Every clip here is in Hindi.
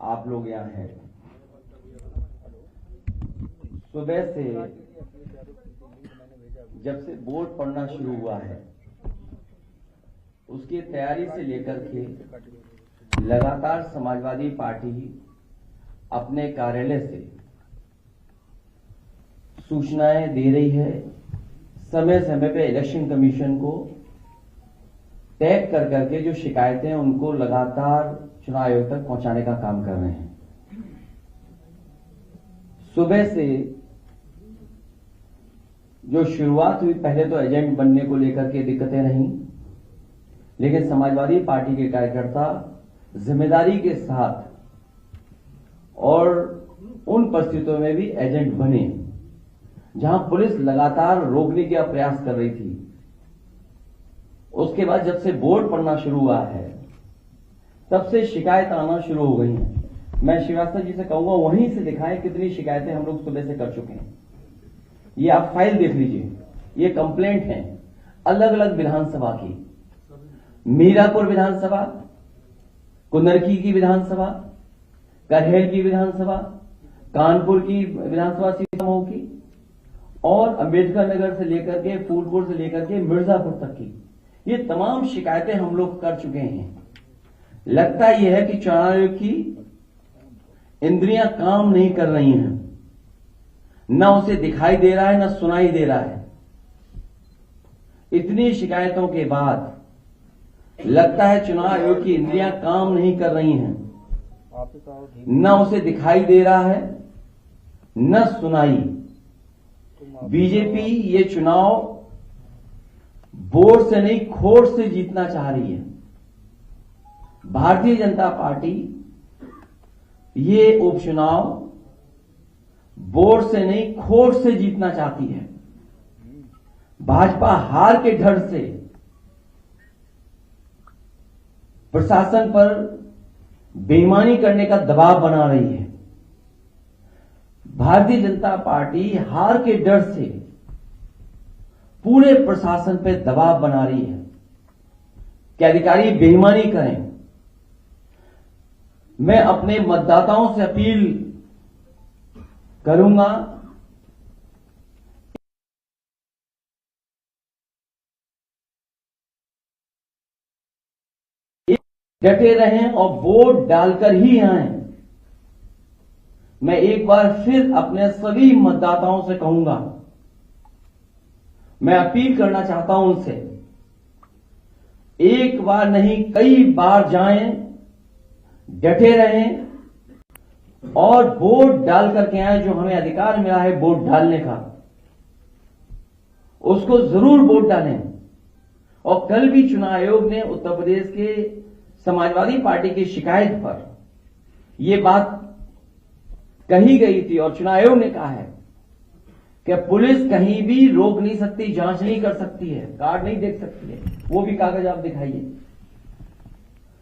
आप लोग यहाँ हैं। सुबह से जब से बोर्ड पढ़ना शुरू हुआ है उसकी तैयारी से लेकर के लगातार समाजवादी पार्टी अपने कार्यालय से सूचनाएं दे रही है, समय समय पे इलेक्शन कमीशन को टैग कर करके जो शिकायतें हैं उनको लगातार चुनाव आयोग तक पहुंचाने का काम कर रहे हैं। सुबह से जो शुरुआत हुई, पहले तो एजेंट बनने को लेकर के दिक्कतें रहीं, लेकिन समाजवादी पार्टी के कार्यकर्ता जिम्मेदारी के साथ और उन परिस्थितियों में भी एजेंट बने जहां पुलिस लगातार रोकने का प्रयास कर रही थी। उसके बाद जब से बोर्ड पढ़ना शुरू हुआ है तब से शिकायत आना शुरू हो गई हैं। मैं श्रीवास्तव जी से कहूंगा वहीं से दिखाएं कितनी शिकायतें हम लोग सुबह से कर चुके हैं। ये आप फाइल देख लीजिए, ये कंप्लेंट है अलग अलग विधानसभा की, मीरापुर विधानसभा, कुंदरकी की विधानसभा, करहेल की विधानसभा, कानपुर की विधानसभा सीतामऊ की और अंबेडकर नगर से लेकर के फूलपुर से लेकर के मिर्जापुर तक की, ये तमाम शिकायतें हम लोग कर चुके हैं। लगता यह है कि चुनाव आयोग की इंद्रियां काम नहीं कर रही हैं, न उसे दिखाई दे रहा है न सुनाई दे रहा है। इतनी शिकायतों के बाद लगता है चुनाव आयोग की इंद्रियां काम नहीं कर रही हैं, न उसे दिखाई दे रहा है न सुनाई। बीजेपी ये चुनाव बोर्ड से नहीं खोट से जीतना चाह रही है। भारतीय जनता पार्टी ये उपचुनाव बोर्ड से नहीं खोट से जीतना चाहती है। भाजपा हार के डर से प्रशासन पर बेईमानी करने का दबाव बना रही है। भारतीय जनता पार्टी हार के डर से पूरे प्रशासन पर दबाव बना रही है कि अधिकारी बेईमानी करें। मैं अपने मतदाताओं से अपील करूंगा डटे रहें और वोट डालकर ही आएं। मैं एक बार फिर अपने सभी मतदाताओं से कहूंगा, मैं अपील करना चाहता हूं उनसे, एक बार नहीं कई बार जाएं, डटे रहें और वोट डाल करके आए। जो हमें अधिकार मिला है वोट डालने का, उसको जरूर वोट डालें। और कल भी चुनाव आयोग ने उत्तर प्रदेश के समाजवादी पार्टी की शिकायत पर यह बात कही गई थी और चुनाव आयोग ने कहा है कि पुलिस कहीं भी रोक नहीं सकती, जांच नहीं कर सकती है, कार्ड नहीं देख सकती है, वो भी कागज आप दिखाइए।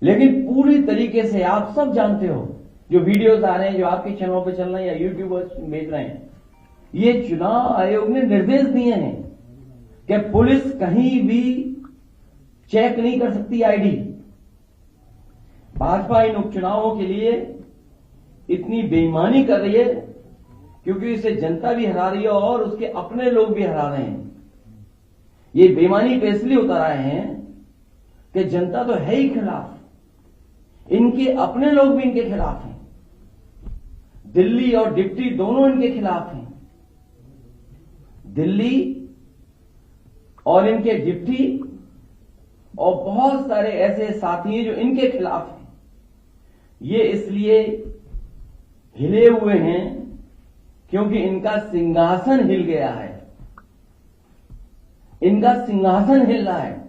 लेकिन पूरी तरीके से आप सब जानते हो, जो वीडियोस आ रहे हैं, जो आपके चैनलों पे चल रहे हैं या यूट्यूबर्स भेज रहे हैं, ये चुनाव आयोग ने निर्देश दिए हैं कि पुलिस कहीं भी चेक नहीं कर सकती आईडी। भाजपा इन उपचुनावों के लिए इतनी बेईमानी कर रही है क्योंकि इसे जनता भी हरा रही है और उसके अपने लोग भी हरा रहे हैं। ये बेईमानी पे इसलिए उतर आए हैं कि जनता तो है ही खिलाफ, इनके अपने लोग भी इनके खिलाफ हैं। दिल्ली और डिप्टी दोनों इनके खिलाफ हैं। दिल्ली और इनके डिप्टी और बहुत सारे ऐसे साथी हैं जो इनके खिलाफ हैं। ये इसलिए हिले हुए हैं क्योंकि इनका सिंहासन हिल गया है, इनका सिंहासन हिल रहा है।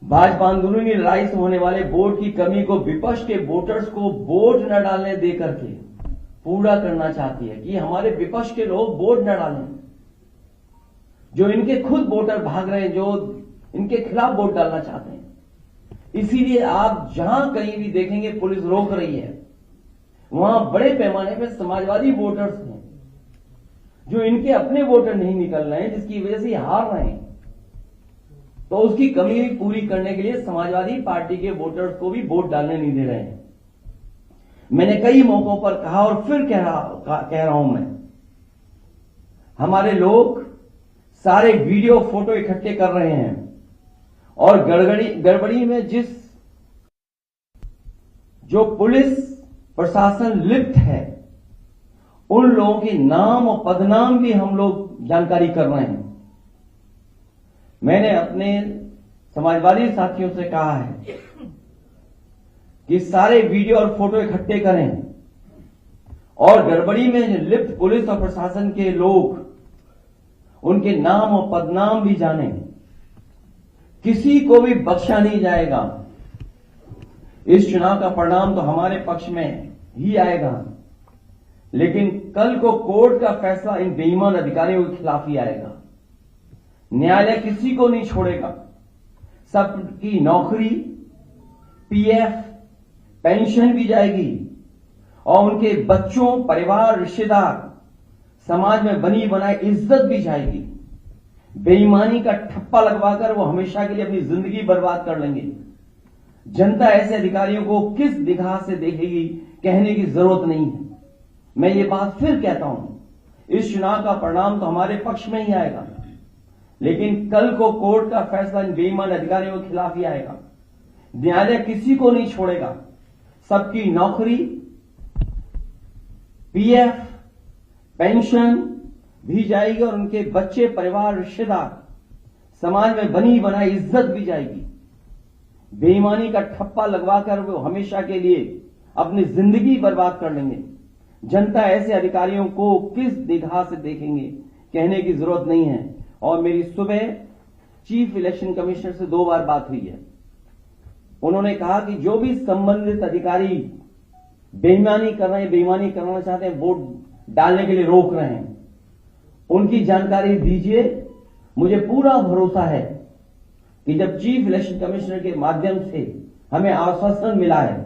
भाजपा अंदरूनी लड़ाई से होने वाले वोट की कमी को विपक्ष के वोटर्स को वोट न डालने देकर के पूरा करना चाहती है कि हमारे विपक्ष के लोग वोट न डालें। जो इनके खुद वोटर भाग रहे हैं, जो इनके खिलाफ वोट डालना चाहते हैं। इसीलिए आप जहां कहीं भी देखेंगे पुलिस रोक रही है, वहां बड़े पैमाने पर समाजवादी वोटर्स हैं जो इनके अपने वोटर नहीं निकल रहे हैं, जिसकी वजह से हार रहे हैं। तो उसकी कमी पूरी करने के लिए समाजवादी पार्टी के वोटर्स को भी वोट डालने नहीं दे रहे हैं। मैंने कई मौकों पर कहा और फिर कह रहा हूं मैं, हमारे लोग सारे वीडियो फोटो इकट्ठे कर रहे हैं और गड़बड़ी में जो पुलिस प्रशासन लिप्त है उन लोगों के नाम और पदनाम भी हम लोग जानकारी कर रहे हैं। मैंने अपने समाजवादी साथियों से कहा है कि सारे वीडियो और फोटो इकट्ठे करें और गड़बड़ी में लिप्त पुलिस और प्रशासन के लोग उनके नाम और पदनाम भी जानें। किसी को भी बख्शा नहीं जाएगा। इस चुनाव का परिणाम तो हमारे पक्ष में ही आएगा, लेकिन कल को कोर्ट का फैसला इन बेईमान अधिकारियों के खिलाफ ही आएगा। न्यायालय किसी को नहीं छोड़ेगा। सबकी नौकरी, पीएफ, पेंशन भी जाएगी और उनके बच्चों, परिवार, रिश्तेदार, समाज में बनी बनाई इज्जत भी जाएगी। बेईमानी का ठप्पा लगवाकर वो हमेशा के लिए अपनी जिंदगी बर्बाद कर लेंगे। जनता ऐसे अधिकारियों को किस निगाह से देखेगी, कहने की जरूरत नहीं है। मैं ये बात फिर कहता हूं, इस चुनाव का परिणाम तो हमारे पक्ष में ही आएगा, लेकिन कल को कोर्ट का फैसला इन बेईमान अधिकारियों के खिलाफ ही आएगा। न्यायालय किसी को नहीं छोड़ेगा। सबकी नौकरी, पीएफ, पेंशन भी जाएगी और उनके बच्चे, परिवार, रिश्तेदार, समाज में बनी बनाई इज्जत भी जाएगी। बेईमानी का ठप्पा लगवाकर वो हमेशा के लिए अपनी जिंदगी बर्बाद कर लेंगे। जनता ऐसे अधिकारियों को किस निगाह से देखेंगे, कहने की जरूरत नहीं है। और मेरी सुबह चीफ इलेक्शन कमिश्नर से 2 बार बात हुई है। उन्होंने कहा कि जो भी संबंधित अधिकारी बेईमानी कर रहे हैं, बेईमानी करना चाहते हैं, वोट डालने के लिए रोक रहे हैं, उनकी जानकारी दीजिए। मुझे पूरा भरोसा है कि जब चीफ इलेक्शन कमिश्नर के माध्यम से हमें आश्वासन मिला है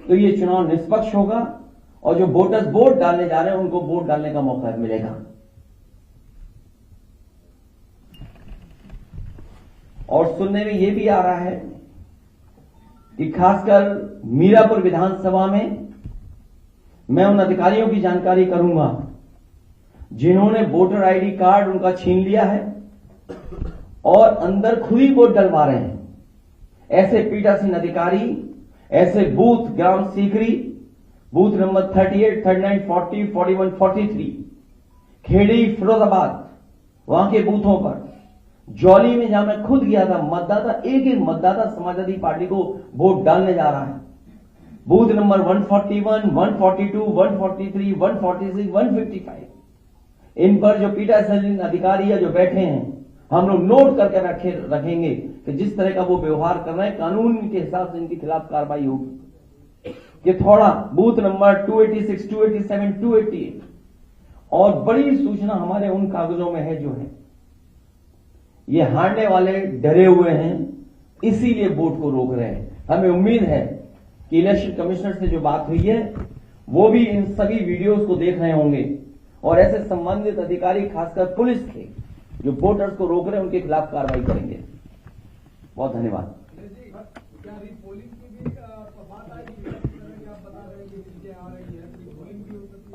तो ये चुनाव निष्पक्ष होगा और जो वोटर्स वोट डालने जा रहे हैं उनको वोट डालने का मौका मिलेगा। और सुनने में यह भी आ रहा है कि खासकर मीरापुर विधानसभा में मैं उन अधिकारियों की जानकारी करूंगा जिन्होंने वोटर आईडी कार्ड उनका छीन लिया है और अंदर खुद ही वोट डलवा रहे हैं। ऐसे पीठासीन अधिकारी, ऐसे बूथ ग्राम सीकरी, बूथ नंबर 38, 39, 40, 41, 43, खेड़ी, फिरोजाबाद, वहां के बूथों पर, जौली में जहां मैं खुद गया था, मतदाता एक मतदाता समाजवादी पार्टी को वोट डालने जा रहा है। बूथ नंबर 141, 142, 143, 146, 155, इन पर जो पीठासीन अधिकारी जो बैठे हैं, हम लोग नोट करके रखेंगे कि जिस तरह का वो व्यवहार कर रहे हैं, कानून के हिसाब से इनके खिलाफ कार्रवाई होगी। कि थोड़ा बूथ नंबर 286, 287, 288 और बड़ी सूचना हमारे उन कागजों में है जो है ये हारने वाले डरे हुए हैं, इसीलिए वोट को रोक रहे हैं। हमें उम्मीद है कि इलेक्शन कमिश्नर से जो बात हुई है वो भी इन सभी वीडियोस को देख रहे होंगे और ऐसे संबंधित अधिकारी, खासकर पुलिस के जो वोटर्स को रोक रहे हैं, उनके खिलाफ कार्रवाई करेंगे। बहुत धन्यवाद।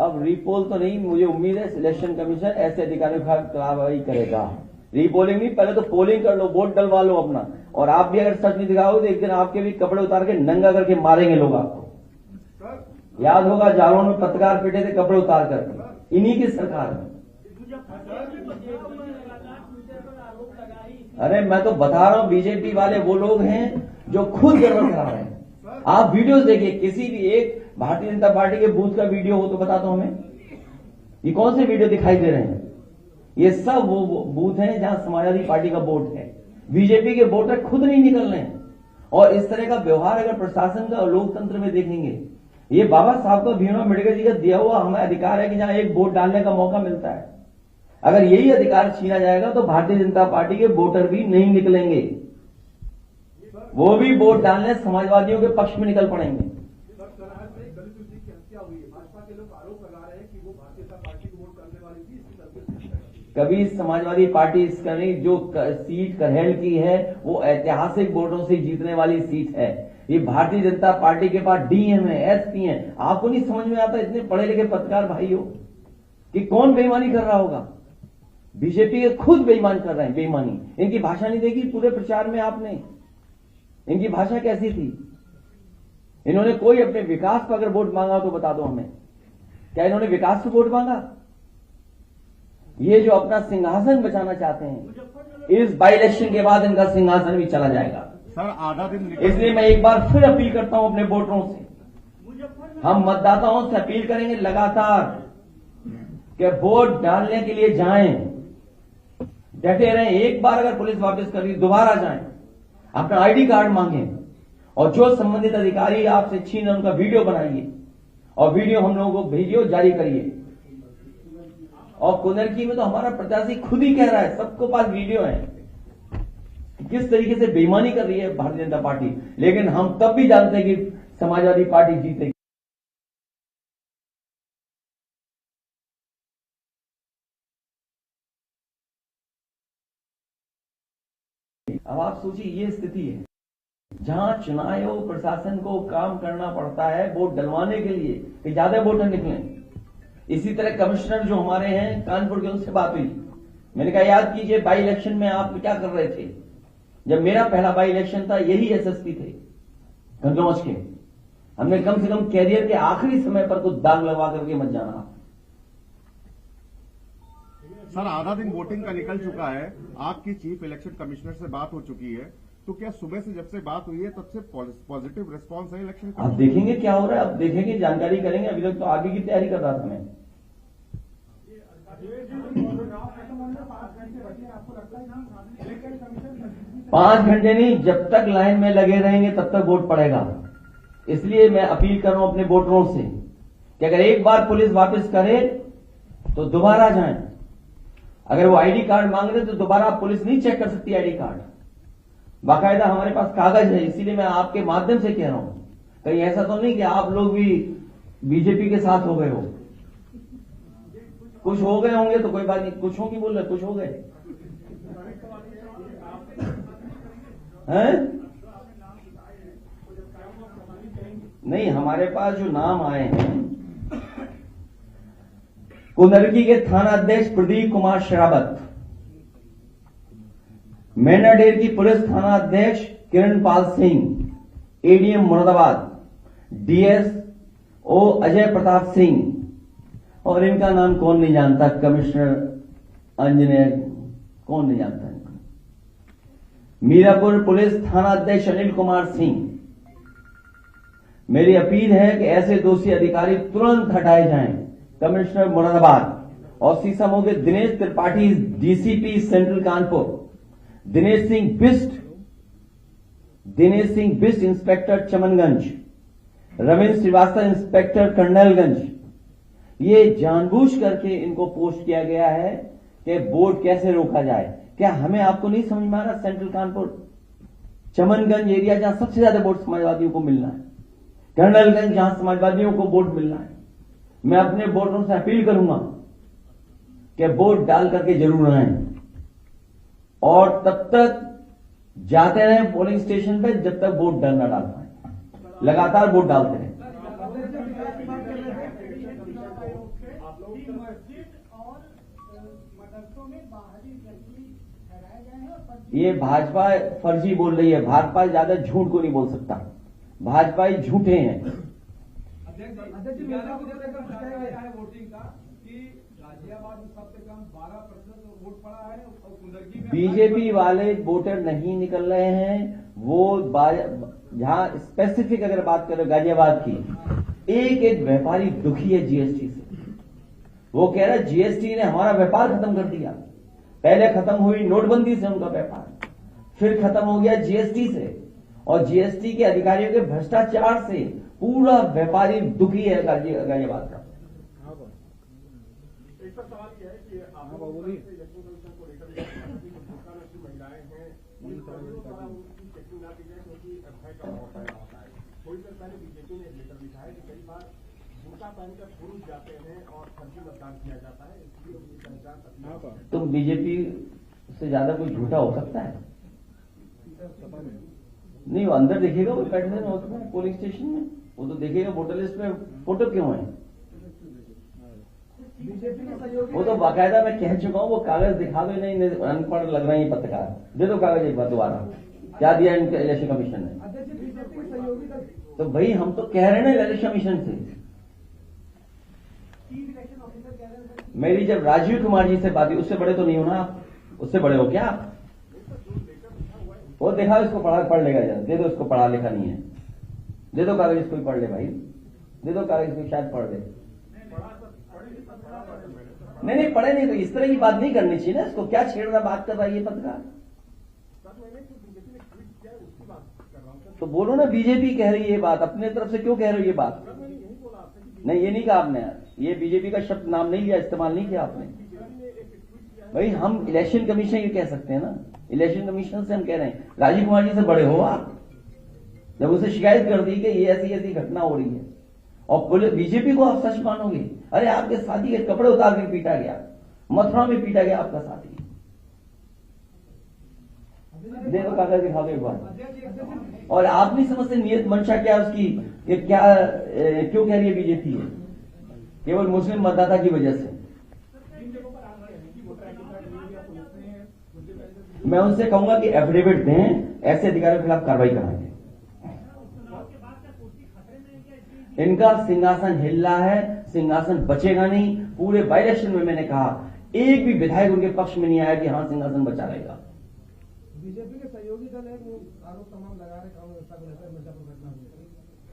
अब रीपोल तो नहीं, मुझे उम्मीद है इलेक्शन कमीशन ऐसे अधिकारियों का कार्रवाई करेगा। रीपोलिंग नहीं, पहले तो पोलिंग कर लो, वोट डलवा लो अपना। और आप भी अगर सच नहीं दिखाओगे तो एक दिन आपके भी कपड़े उतार के नंगा करके मारेंगे लोग आपको। याद होगा जालौन में पत्रकार पिटे थे कपड़े उतार कर, इन्हीं की सरकार में। अरे मैं तो बता रहा हूं, बीजेपी वाले वो लोग हैं जो खुद गड़बड़ करा रहे हैं। आप वीडियोस देखिए, किसी भी एक भारतीय जनता पार्टी के बूथ का वीडियो हो तो बता दो हमें। ये कौन से वीडियो दिखाई दे रहे हैं? ये सब वो बूथ हैं जहां समाजवादी पार्टी का वोट है। बीजेपी के वोटर खुद नहीं निकल रहे हैं। और इस तरह का व्यवहार अगर प्रशासन का और लोकतंत्र में देखेंगे, ये बाबा साहब का भीमराव अम्बेडकर जी का दिया हुआ हमें अधिकार है कि जहां एक वोट डालने का मौका मिलता है, अगर यही अधिकार छीना जाएगा तो भारतीय जनता पार्टी के वोटर भी नहीं निकलेंगे, वो भी वोट डालने समाजवादियों के पक्ष में निकल पड़ेंगे। कभी समाजवादी पार्टी इसका नहीं, जो सीट करहेल की है वो ऐतिहासिक वोटों से जीतने वाली सीट है। ये भारतीय जनता पार्टी के पास डीएम है, एसपी है। आपको नहीं समझ में आता इतने पढ़े लिखे पत्रकार भाई हो कि कौन बेईमानी कर रहा होगा? बीजेपी के खुद बेईमान कर रहे हैं, बेईमानी। इनकी भाषा नहीं देखी पूरे प्रचार में आपने? इनकी भाषा कैसी थी? इन्होंने कोई अपने विकास पर अगर वोट मांगा तो बता दो हमें, क्या इन्होंने विकास पर वोट मांगा? ये जो अपना सिंहासन बचाना चाहते हैं, इस बाई इलेक्शन के बाद इनका सिंहासन भी चला जाएगा सर। आधा दिन इसलिए मैं एक बार फिर अपील करता हूं अपने वोटरों से, हम मतदाताओं से अपील करेंगे लगातार कि वोट डालने के लिए जाएं, डटे रहें। एक बार अगर पुलिस वापस कर दी दोबारा जाएं, अपना आईडी कार्ड मांगें और जो संबंधित अधिकारी आपसे छीन उनका वीडियो बनाइए और वीडियो हम लोगों को भेजिए और जारी करिए। और कुंदरकी में तो हमारा प्रत्याशी खुद ही कह रहा है, सबको पास वीडियो है किस तरीके से बेईमानी कर रही है भारतीय जनता पार्टी। लेकिन हम तब भी जानते हैं कि समाजवादी पार्टी जीतेगी। अब आप सोचिए, ये स्थिति है जहां चुनाव आयोग प्रशासन को काम करना पड़ता है वोट डलवाने के लिए कि ज्यादा वोटर निकलें। इसी तरह कमिश्नर जो हमारे हैं कानपुर के, उनसे बात हुई, मैंने कहा याद कीजिए बाई इलेक्शन में आप क्या कर रहे थे? जब मेरा पहला बाई इलेक्शन था यही एसएसपी थे कन्नौज के। हमने कम से कम कैरियर के आखिरी समय पर कुछ दाग लगवा करके मत जाना। सर आधा दिन वोटिंग का निकल चुका है, आपकी चीफ इलेक्शन कमिश्नर से बात हो चुकी है, तो क्या सुबह से जब से बात हुई है तब से पॉजिटिव रिस्पांस है इलेक्शन का? अब देखेंगे क्या हो रहा है, अब देखेंगे, जानकारी करेंगे। अभी तक तो आगे की तैयारी कर रहा था मैं। पांच घंटे नहीं, जब तक लाइन में लगे रहेंगे तब तक वोट पड़ेगा। इसलिए मैं अपील कर रहा हूं अपने वोटरों से कि अगर एक बार पुलिस वापस करे तो दोबारा जाएं। अगर वो आईडी कार्ड मांग रहे तो दोबारा पुलिस नहीं चेक कर सकती आईडी कार्ड। बाकायदा हमारे पास कागज है। इसीलिए मैं आपके माध्यम से कह रहा हूं, कहीं ऐसा तो नहीं कि आप लोग भी बीजेपी के साथ हो गए हो। कुछ हो गए होंगे तो कोई बात नहीं, कुछ हो की बोल रहे, कुछ हो गए हैं? नहीं, हमारे पास जो नाम आए हैं, कुंदरकी के थाना अध्यक्ष प्रदीप कुमार शरावत, मैनाडेर की पुलिस थाना अध्यक्ष किरणपाल सिंह, एडीएम मुरादाबाद डीएसओ अजय प्रताप सिंह, और इनका नाम कौन नहीं जानता, कमिश्नर इंजीनियर, कौन नहीं जानता इनका। मीरापुर पुलिस थाना अध्यक्ष अनिल कुमार सिंह। मेरी अपील है कि ऐसे दोषी अधिकारी तुरंत हटाए जाएं। कमिश्नर मुरादाबाद और सीसामऊ के Dinesh Tripathi DCP central Kanpur, Dinesh Singh Bisht inspector Chamanganj, Ravindra Srivastava inspector Colonelganj. ये जानबूझ करके इनको पोस्ट किया गया है कि वोट कैसे रोका जाए। क्या हमें आपको नहीं समझ में आ रहा? सेंट्रल कानपुर चमनगंज एरिया जहां सबसे ज्यादा वोट समाजवादियों को मिलना है, कर्नलगंज जहां समाजवादियों को वोट मिलना है, मैं अपने वोटरों से अपील करूंगा कि वोट डाल करके जरूर आए और तब तक जाते रहे पोलिंग स्टेशन पे जब तक वोट न डाल पाए। लगातार वोट डालते रहे। ये भाजपा फर्जी बोल रही है। भाजपा ज्यादा झूठ को नहीं बोल सकता, भाजपा ही झूठे हैं। बीजेपी वाले वोटर नहीं निकल रहे हैं। वो जहां स्पेसिफिक अगर बात करें गाजियाबाद की, एक एक व्यापारी दुखी है जीएसटी से। वो कह रहा है जीएसटी ने हमारा व्यापार खत्म कर दिया। पहले खत्म हुई नोटबंदी से उनका व्यापार, फिर खत्म हो गया जीएसटी से, और जीएसटी के अधिकारियों के भ्रष्टाचार से पूरा व्यापारी दुखी है गाजियाबाद का। एक सवाल यह है कि आप महिलाएं हैं, चेकिंग ना की जाए क्योंकि एफआईआर का होता है। थोड़ी देर पहले बीजेपी ने एक लेटर लिखा है कि कई बार बुर्का पहनकर पुरुष जाते हैं और फर्जी मतदान किया जाता है, इसलिए उनकी पहचान तकलीफ तो बीजेपी से ज्यादा कोई झूठा हो सकता है? नहीं, वो अंदर देखेगा, वो बैठने में होता है पोलिंग स्टेशन में, वो तो देखेगा वोटर लिस्ट में फोटो क्यों है। वो तो बाकायदा मैं कह चुका हूँ, वो कागज दिखा दो, नहीं अनपढ़ लग रहे हैं पत्रकार, दे दो कागज एक बार दोबारा, क्या दिया इनके इलेक्शन कमीशन ने। तो भाई हम तो कह रहे हैं ना इलेक्शन कमीशन से, मेरी जब राजीव कुमार जी से बात हुई, उससे बड़े तो नहीं हो ना आप, उससे बड़े हो क्या आप? वो देखा, इसको पढ़ लेगा यार, दे दो इसको, पढ़ा लिखा नहीं है, दे दो कागज इसको, पढ़ ले भाई, दे दो कागज इसको, शायद पढ़ ले। नहीं पढ़े नहीं, तो इस तरह की बात नहीं करनी चाहिए ना, इसको क्या छेड़ना बात कर रहा है ये पत्रकार। तो बोलो ना, बीजेपी कह रही है ये बात, अपने तरफ से क्यों कह रहे हो ये बात? नहीं, ये नहीं कहा आपने, ये बीजेपी का शब्द नाम नहीं लिया, इस्तेमाल नहीं किया आपने। भाई हम इलेक्शन कमीशन ये कह सकते हैं ना, इलेक्शन कमीशन से हम कह रहे हैं, राजीव कुमार जी से बड़े हो आप, जब उसे शिकायत कर दी कि ये ऐसी ऐसी घटना हो रही है और बीजेपी को आप सच मानोगे? अरे आपके साथी के कपड़े उतार के पीटा गया, मथुरा में पीटा गया आपका साथी, देखो कागज दिखा दो एक बार। और आप नहीं समझते नियत मंशा क्या उसकी, ये क्या क्यों कह रही है बीजेपी है, केवल मुस्लिम मतदाता की वजह से। मैं उनसे कहूंगा कि एफिडेविट दें, ऐसे अधिकारियों के खिलाफ कार्रवाई कराएंगे। इनका सिंहासन हिल रहा है, सिंहासन बचेगा नहीं। पूरे बाई इलेक्शन में मैंने कहा, एक भी विधायक उनके पक्ष में नहीं आया कि हाँ सिंहासन बचा रहेगा। बीजेपी के सहयोगी दल है, वो आरोप तमाम लगा रहे कानून व्यवस्था को लेकर मिर्जापुर घटना हुई।